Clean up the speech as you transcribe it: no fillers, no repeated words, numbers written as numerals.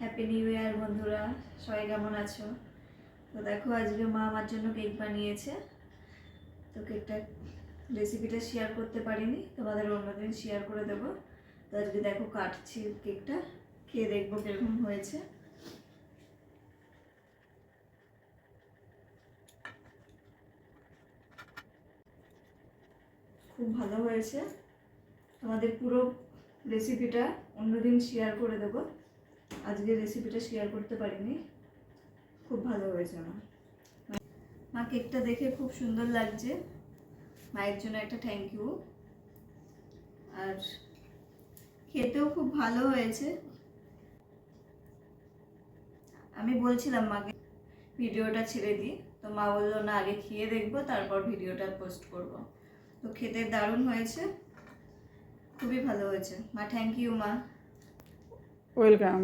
Happy new year বন্ধুরা, সবাই কেমন আছো? তো দেখো আজকে মা আমার জন্য কেক বানিয়েছে। তো কেকটা রেসিপিটা শেয়ার করতে পারিনি, তোমাদের অন্যদিন শেয়ার করে দেবো। তো আজকে দেখো কাটছি কেকটা, খেয়ে দেখবো কিরকম হয়েছে। খুব ভালো হয়েছে। তোমাদের পুরো রেসিপিটা অন্যদিন শেয়ার করে দেবো, আজকে রেসিপিটা শেয়ার করতে পারিনি। খুব ভালো হয়েছে মা কেকটা দেখে খুব সুন্দর লাগছে। মায়ের জন্য একটা থ্যাংক ইউ। আর খেতেও খুব ভালো হয়েছে। আমি বলছিলাম মাকে ভিডিওটা ছেড়ে দিই, তো মা বললো না, আগে খেয়ে দেখবো তারপর ভিডিওটা পোস্ট করব। তো খেতে দারুণ হয়েছে, খুবই ভালো হয়েছে মা। থ্যাংক ইউ মা। ওয়েলকাম।